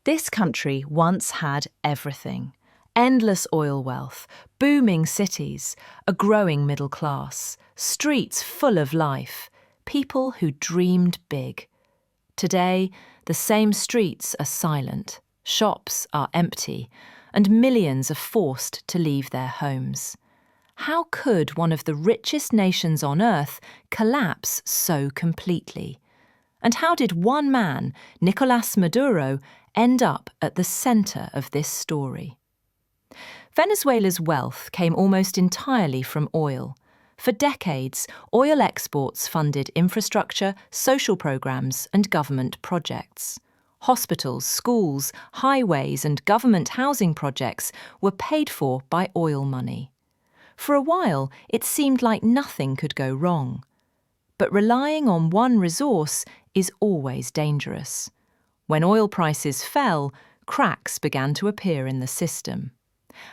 This country once had everything: endless oil wealth, booming cities, a growing middle class, streets full of life, people who dreamed big. Today, the same streets are silent, shops are empty, and millions are forced to leave their homes. How could one of the richest nations on earth collapse so completely? And how did one man, Nicolás Maduro, end up at the centre of this story? Venezuela's wealth came almost entirely from oil. For decades, oil exports funded infrastructure, social programs, and government projects. Hospitals, schools, highways, and government housing projects were paid for by oil money. For a while, it seemed like nothing could go wrong. But relying on one resource is always dangerous. When oil prices fell, cracks began to appear in the system.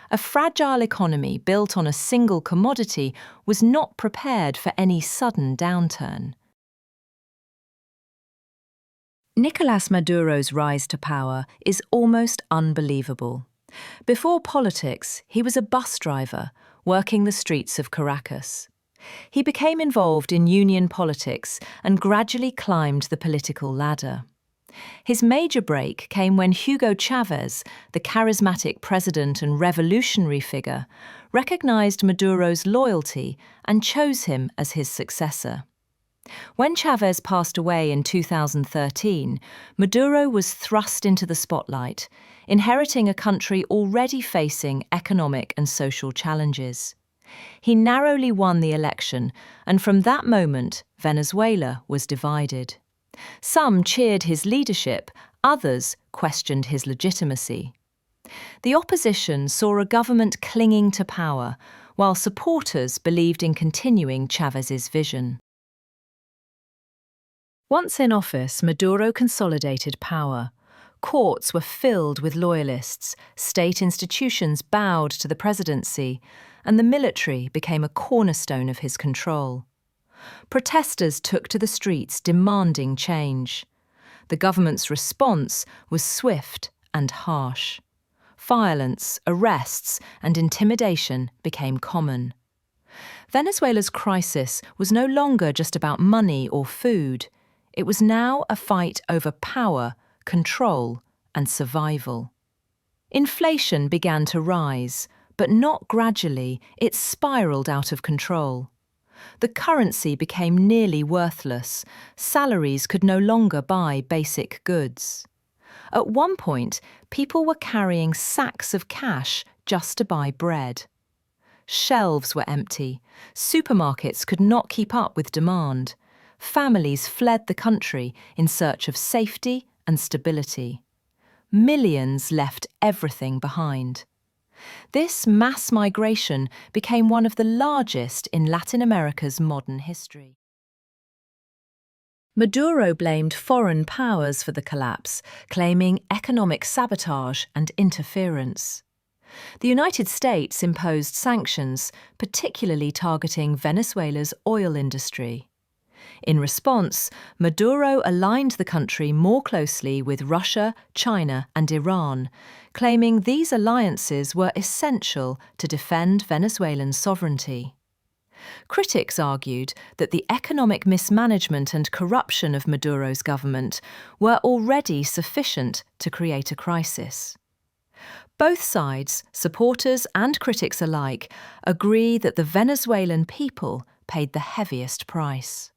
A fragile economy built on a single commodity was not prepared for any sudden downturn. Nicolás Maduro's rise to power is almost unbelievable. Before politics, he was a bus driver, working the streets of Caracas. He became involved in union politics and gradually climbed the political ladder. His major break came when Hugo Chávez, the charismatic president and revolutionary figure, recognized Maduro's loyalty and chose him as his successor. When Chávez passed away in 2013, Maduro was thrust into the spotlight, inheriting a country already facing economic and social challenges. He narrowly won the election, and from that moment, Venezuela was divided. Some cheered his leadership, others questioned his legitimacy. The opposition saw a government clinging to power, while supporters believed in continuing Chávez's vision. Once in office, Maduro consolidated power. Courts were filled with loyalists, state institutions bowed to the presidency, and the military became a cornerstone of his control. Protesters took to the streets demanding change. The government's response was swift and harsh. Violence, arrests, and intimidation became common. Venezuela's crisis was no longer just about money or food. It was now a fight over power, control, and survival. Inflation began to rise, but not gradually. It spiraled out of control. The currency became nearly worthless. Salaries could no longer buy basic goods. At one point, people were carrying sacks of cash just to buy bread. Shelves were empty. Supermarkets could not keep up with demand. Families fled the country in search of safety and stability. Millions left everything behind. This mass migration became one of the largest in Latin America's modern history. Maduro blamed foreign powers for the collapse, claiming economic sabotage and interference. The United States imposed sanctions, particularly targeting Venezuela's oil industry. In response, Maduro aligned the country more closely with Russia, China, and Iran, claiming these alliances were essential to defend Venezuelan sovereignty. Critics argued that the economic mismanagement and corruption of Maduro's government were already sufficient to create a crisis. Both sides, supporters and critics alike, agree that the Venezuelan people paid the heaviest price.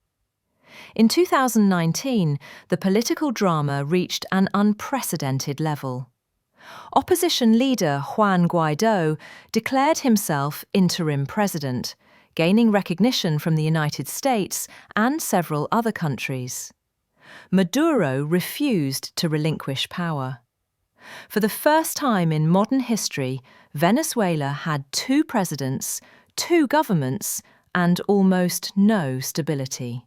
In 2019, the political drama reached an unprecedented level. Opposition leader Juan Guaidó declared himself interim president, gaining recognition from the United States and several other countries. Maduro refused to relinquish power. For the first time in modern history, Venezuela had two presidents, two governments, and almost no stability.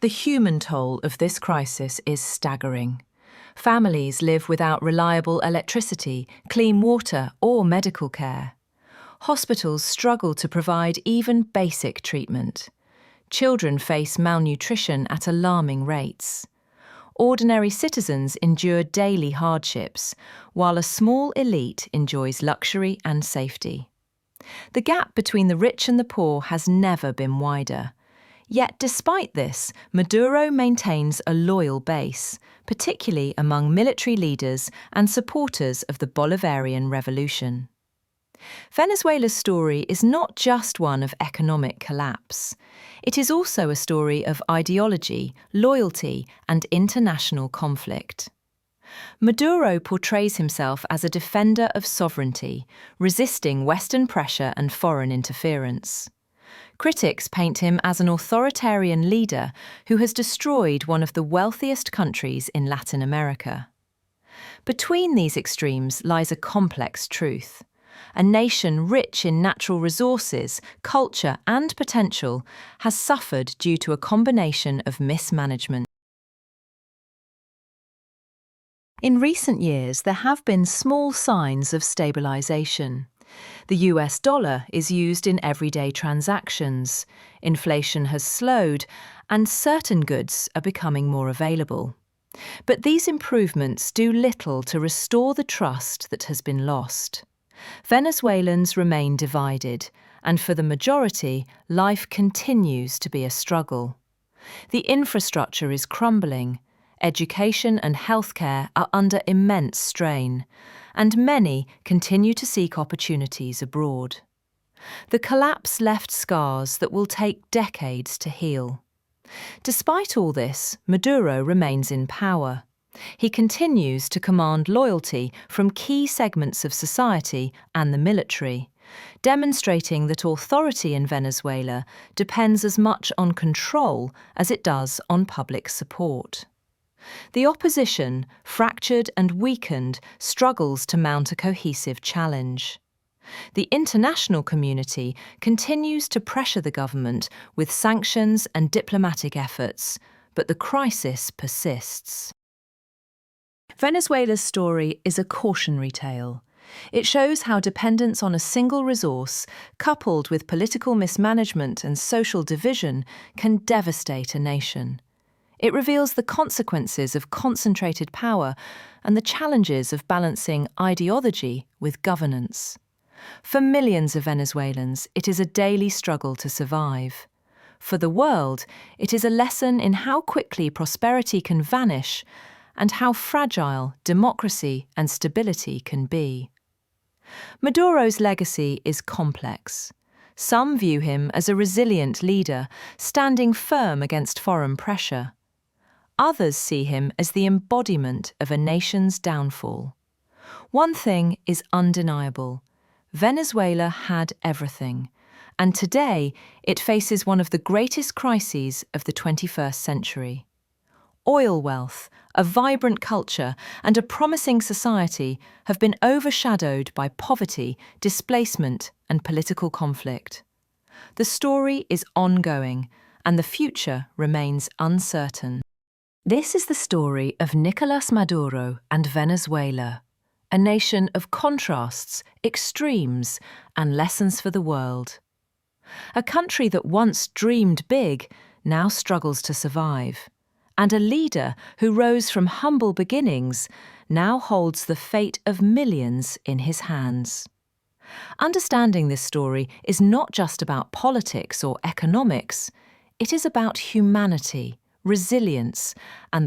The human toll of this crisis is staggering. Families live without reliable electricity, clean water, or medical care. Hospitals struggle to provide even basic treatment. Children face malnutrition at alarming rates. Ordinary citizens endure daily hardships, while a small elite enjoys luxury and safety. The gap between the rich and the poor has never been wider. Yet despite this, Maduro maintains a loyal base, particularly among military leaders and supporters of the Bolivarian Revolution. Venezuela's story is not just one of economic collapse. It is also a story of ideology, loyalty, and international conflict. Maduro portrays himself as a defender of sovereignty, resisting Western pressure and foreign interference. Critics paint him as an authoritarian leader who has destroyed one of the wealthiest countries in Latin America. Between these extremes lies a complex truth. A nation rich in natural resources, culture, and potential has suffered due to a combination of mismanagement. In recent years, there have been small signs of stabilization. The US dollar is used in everyday transactions, inflation has slowed, and certain goods are becoming more available. But these improvements do little to restore the trust that has been lost. Venezuelans remain divided, and for the majority, life continues to be a struggle. The infrastructure is crumbling, education and healthcare are under immense strain, and many continue to seek opportunities abroad. The collapse left scars that will take decades to heal. Despite all this, Maduro remains in power. He continues to command loyalty from key segments of society and the military, demonstrating that authority in Venezuela depends as much on control as it does on public support. The opposition, fractured and weakened, struggles to mount a cohesive challenge. The international community continues to pressure the government with sanctions and diplomatic efforts, but the crisis persists. Venezuela's story is a cautionary tale. It shows how dependence on a single resource, coupled with political mismanagement and social division, can devastate a nation. It reveals the consequences of concentrated power and the challenges of balancing ideology with governance. For millions of Venezuelans, it is a daily struggle to survive. For the world, it is a lesson in how quickly prosperity can vanish and how fragile democracy and stability can be. Maduro's legacy is complex. Some view him as a resilient leader, standing firm against foreign pressure. Others see him as the embodiment of a nation's downfall. One thing is undeniable: Venezuela had everything, and today it faces one of the greatest crises of the 21st century. Oil wealth, a vibrant culture, and a promising society have been overshadowed by poverty, displacement, and political conflict. The story is ongoing, and the future remains uncertain. This is the story of Nicolás Maduro and Venezuela, a nation of contrasts, extremes, and lessons for the world. A country that once dreamed big now struggles to survive, and a leader who rose from humble beginnings now holds the fate of millions in his hands. Understanding this story is not just about politics or economics, it is about humanity, resilience, and